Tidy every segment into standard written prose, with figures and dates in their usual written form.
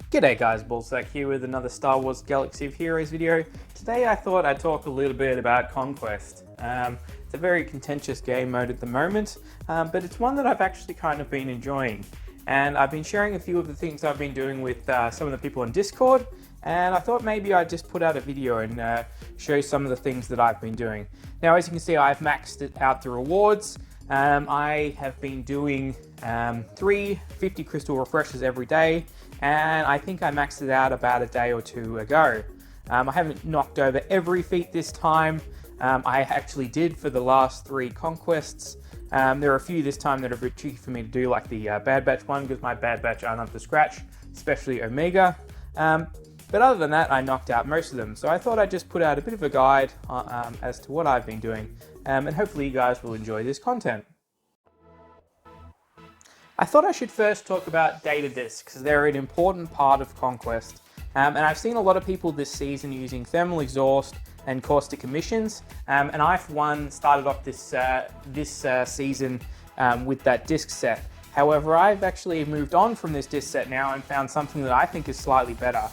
G'day guys, Ballsacks here with another Star Wars Galaxy of Heroes video. Today I thought I'd talk a little bit about Conquest. It's a very contentious game mode at the moment, but it's one that I've actually kind of been enjoying. And I've been sharing a few of the things I've been doing with some of the people on Discord, and I thought maybe I'd just put out a video and show you some of the things that I've been doing. Now as you can see, I've maxed out the rewards. I have been doing 3 50 crystal refreshes every day, and I think I maxed it out about a day or two ago. I haven't knocked over every feat this time. I actually did for the last 3 conquests. There are a few this time that are a bit tricky for me to do, like the Bad Batch one, because my Bad Batch aren't up to scratch, especially Omega. But other than that, I knocked out most of them. So I thought I'd just put out a bit of a guide as to what I've been doing, and hopefully you guys will enjoy this content. I thought I should first talk about data discs, because they're an important part of Conquest. And I've seen a lot of people this season using thermal exhaust and caustic emissions, and I, for one, started off this season with that disc set. However, I've actually moved on from this disc set now and found something that I think is slightly better,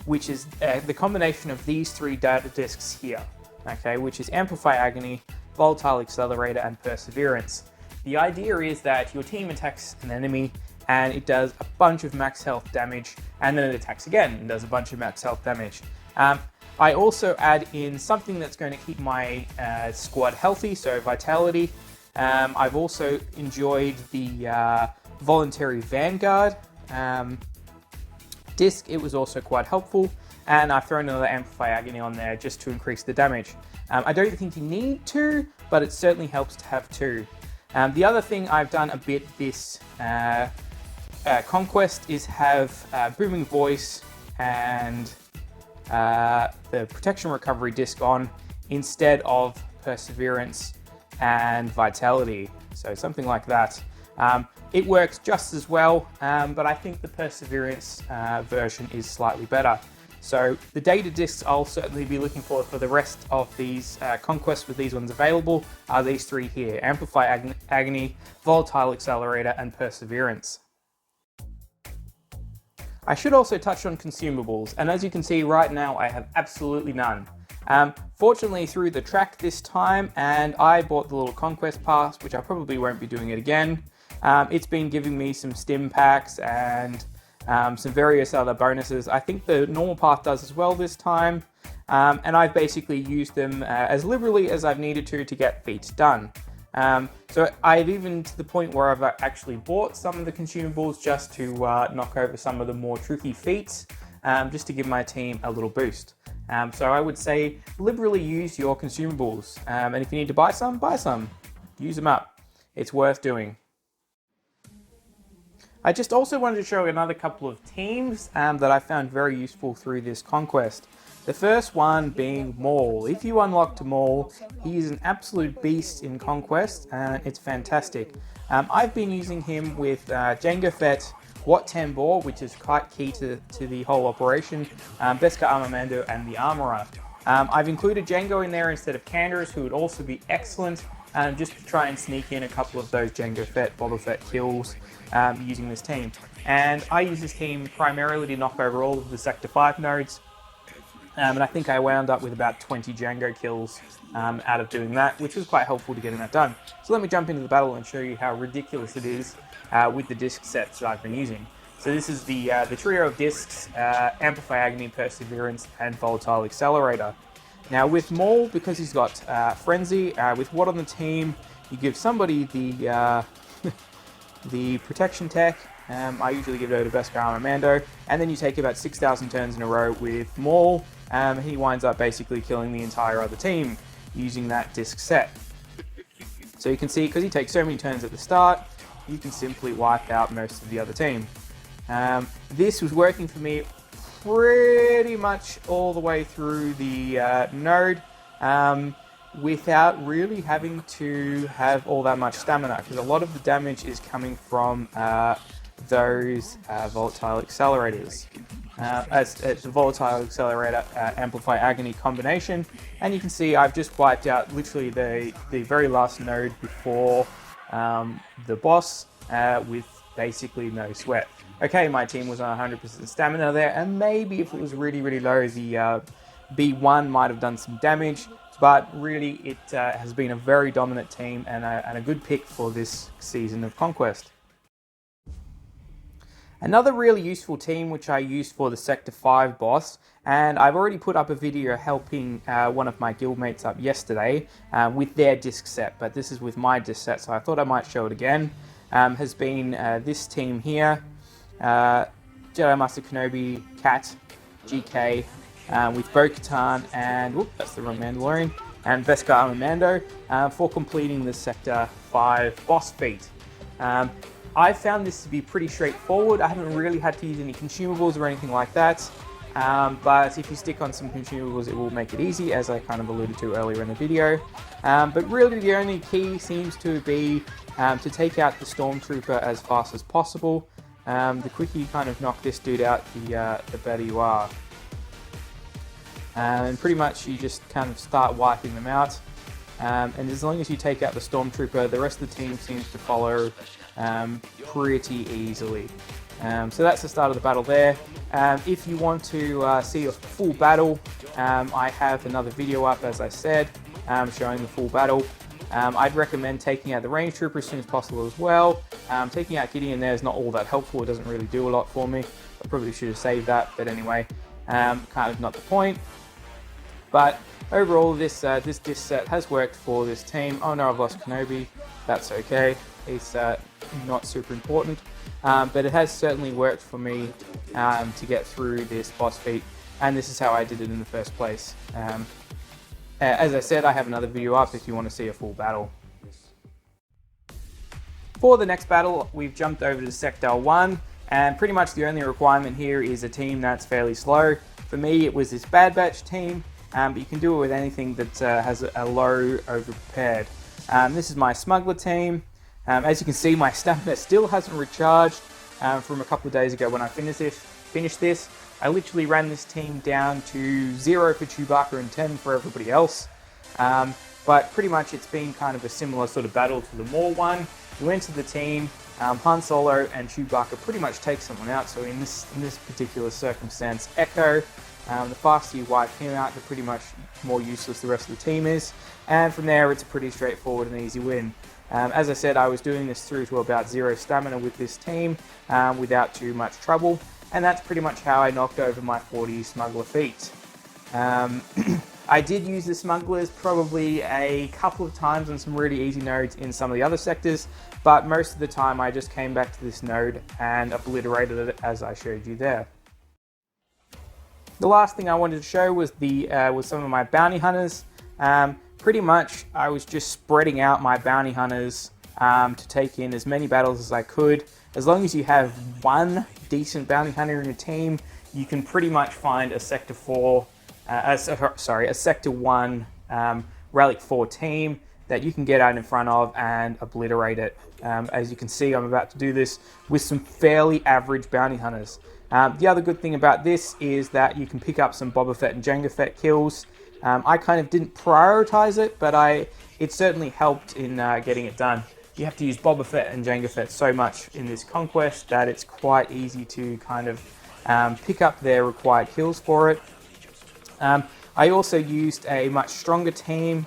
which is the combination of these 3 data discs here, okay, which is Amplify Agony, Volatile Accelerator, and Perseverance. The idea is that your team attacks an enemy and it does a bunch of max health damage, and then it attacks again and does a bunch of max health damage. I also add in something that's going to keep my squad healthy, so Vitality. I've also enjoyed the Voluntary Vanguard disc. It was also quite helpful, and I've thrown another Amplify Agony on there just to increase the damage. I don't think you need 2, but it certainly helps to have 2. The other thing I've done a bit this Conquest is have Booming Voice and the Protection Recovery disc on instead of Perseverance and Vitality, so something like that. It works just as well, but I think the Perseverance version is slightly better. So the data discs I'll certainly be looking for the rest of these conquests with these ones available are these 3 here: Amplify Agony, Volatile Accelerator, and Perseverance. I should also touch on consumables, and as you can see right now I have absolutely none. Fortunately, through the track this time, and I bought the little Conquest pass, which I probably won't be doing it again. It's been giving me some stim packs and some various other bonuses. I think the normal path does as well this time, and I've basically used them as liberally as I've needed to get feats done. So I've even to the point where I've actually bought some of the consumables just to knock over some of the more tricky feats, just to give my team a little boost. So I would say liberally use your consumables, and if you need to buy some, use them up. It's worth doing. I just also wanted to show another couple of teams that I found very useful through this conquest. The first one being Maul. If you unlocked Maul, he is an absolute beast in Conquest, and it's fantastic. I've been using him with Jango Fett, Wat Tambor, which is quite key to the whole operation, Beskar Armamando, and the Armorer. I've included Jango in there instead of Canderous, who would also be excellent, just to try and sneak in a couple of those Jango Fett, Boba Fett kills using this team. And I use this team primarily to knock over all of the Sector 5 nodes, and I think I wound up with about 20 Jango kills out of doing that, which was quite helpful to getting that done. So let me jump into the battle and show you how ridiculous it is with the disc sets that I've been using. So this is the trio of discs, Amplify Agony, Perseverance, and Volatile Accelerator. Now with Maul, because he's got Frenzy, with Wat on the team, you give somebody the the protection tech. I usually give it over to Beskar Armamando, and then you take about 6,000 turns in a row with Maul. He winds up basically killing the entire other team using that disc set. So you can see, because he takes so many turns at the start, you can simply wipe out most of the other team. This was working for me pretty much all the way through the node, without really having to have all that much stamina, because a lot of the damage is coming from those volatile accelerators. As the volatile accelerator Amplify Agony combination, and you can see I've just wiped out literally the very last node before the boss with basically no sweat. Okay, my team was on 100% stamina there, and maybe if it was really, really low, the B1 might have done some damage, but really it has been a very dominant team and a good pick for this season of Conquest. Another really useful team which I used for the Sec5 Boss, and I've already put up a video helping one of my guildmates up yesterday with their disc set, but this is with my disc set, so I thought I might show it again, has been this team here, Jedi Master Kenobi, Cat, GK, with Bo-Katan and, whoop, that's the wrong Mandalorian, and Beskar Armor Mando for completing the Sector 5 boss feat. I found this to be pretty straightforward. I haven't really had to use any consumables or anything like that, but if you stick on some consumables it will make it easy, as I kind of alluded to earlier in the video. But really the only key seems to be to take out the Stormtrooper as fast as possible. The quicker you kind of knock this dude out, the better you are. And pretty much you just kind of start wiping them out. And as long as you take out the Stormtrooper, the rest of the team seems to follow pretty easily. So that's the start of the battle there. If you want to see a full battle, I have another video up, as I said, showing the full battle. I'd recommend taking out the range trooper as soon as possible as well. Taking out Gideon there is not all that helpful. It doesn't really do a lot for me. I probably should have saved that, but anyway, kind of not the point. But overall, this disc set has worked for this team. Oh no, I've lost Kenobi. That's okay. He's not super important. But it has certainly worked for me to get through this boss feat. And this is how I did it in the first place. As I said, I have another video up if you want to see a full battle. For the next battle, we've jumped over to Sector 1. And pretty much the only requirement here is a team that's fairly slow. For me, it was this Bad Batch team. But you can do it with anything that has a low over-prepared. This is my Smuggler team. As you can see, my stamina still hasn't recharged from a couple of days ago when I finished this. I literally ran this team down to 0 for Chewbacca and 10 for everybody else. But pretty much it's been kind of a similar sort of battle to the Maul one. You enter the team, Han Solo and Chewbacca pretty much take someone out. So in this particular circumstance, Echo, the faster you wipe him out, the pretty much more useless the rest of the team is. And from there, it's a pretty straightforward and easy win. As I said, I was doing this through to about 0 stamina with this team without too much trouble. And that's pretty much how I knocked over my 40 Smuggler feat. I did use the Smugglers probably a couple of times on some really easy nodes in some of the other sectors, but most of the time I just came back to this node and obliterated it as I showed you there. The last thing I wanted to show was some of my bounty hunters. Pretty much I was just spreading out my bounty hunters to take in as many battles as I could. As long as you have one decent bounty hunter in your team, you can pretty much find a Sector 1 Relic 4 team that you can get out in front of and obliterate it. As you can see, I'm about to do this with some fairly average bounty hunters. The other good thing about this is that you can pick up some Boba Fett and Jango Fett kills. I kind of didn't prioritize it, but it certainly helped in getting it done. You have to use Boba Fett and Jango Fett so much in this Conquest that it's quite easy to kind of pick up their required kills for it. I also used a much stronger team,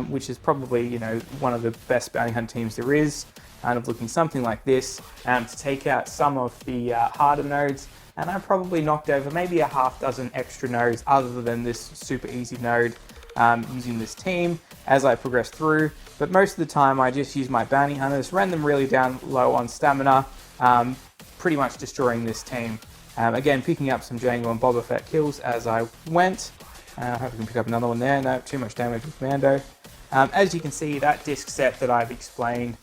which is probably, one of the best bounty hunt teams there is, kind of looking something like this, to take out some of the harder nodes. And I probably knocked over maybe a half dozen extra nodes other than this super easy node using this team as I progressed through. But most of the time I just used my bounty hunters, ran them really down low on stamina, pretty much destroying this team. Again, picking up some Jango and Boba Fett kills as I went. I hope I can pick up another one there. No, too much damage with Mando. As you can see, that disc set that I've explained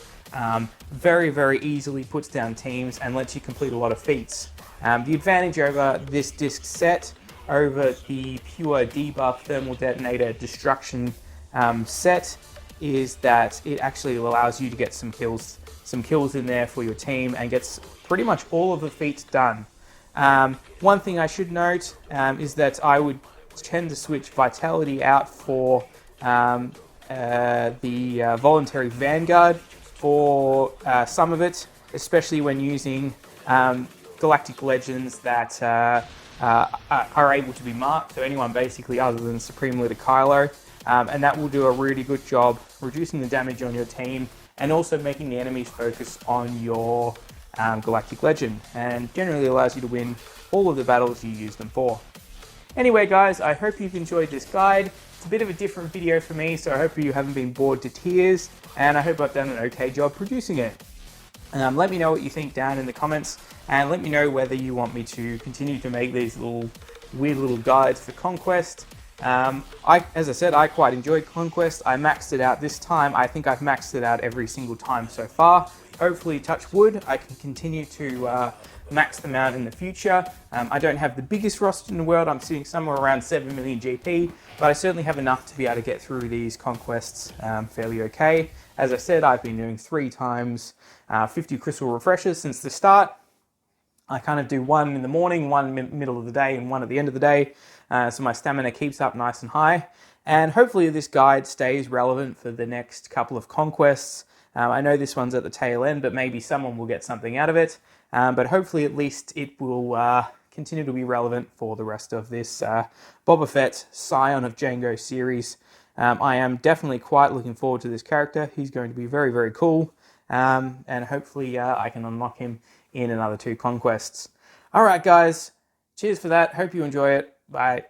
very, very easily puts down teams and lets you complete a lot of feats. The advantage over this disc set over the pure debuff thermal detonator destruction set is that it actually allows you to get some kills in there for your team and gets pretty much all of the feats done. One thing I should note is that I would tend to switch Vitality out for the Voluntary Vanguard for some of it. especially when using galactic legends that are able to be marked, so anyone basically other than Supreme Leader Kylo, and that will do a really good job reducing the damage on your team and also making the enemies focus on your galactic legend, and generally allows you to win all of the battles you use them for. Anyway guys, I hope you've enjoyed this guide. It's a bit of a different video for me, so I hope you haven't been bored to tears, and I hope I've done an okay job producing it. Let me know what you think down in the comments, and let me know whether you want me to continue to make these weird little guides for Conquest. As I said, I quite enjoyed Conquest. I maxed it out this time. I think I've maxed it out every single time so far. Hopefully, touch wood, I can continue to max them out in the future. I don't have the biggest roster in the world. I'm sitting somewhere around 7 million GP, but I certainly have enough to be able to get through these Conquests fairly okay. As I said, I've been doing 3 times 50 crystal refreshers since the start. I kind of do one in the morning, one middle of the day, and one at the end of the day. So my stamina keeps up nice and high. And hopefully this guide stays relevant for the next couple of Conquests. I know this one's at the tail end, but maybe someone will get something out of it. But hopefully at least it will continue to be relevant for the rest of this Boba Fett Scion of Jango series. I am definitely quite looking forward to this character. He's going to be very, very cool. And hopefully I can unlock him in another 2 Conquests. Alright guys, cheers for that. Hope you enjoy it. Bye.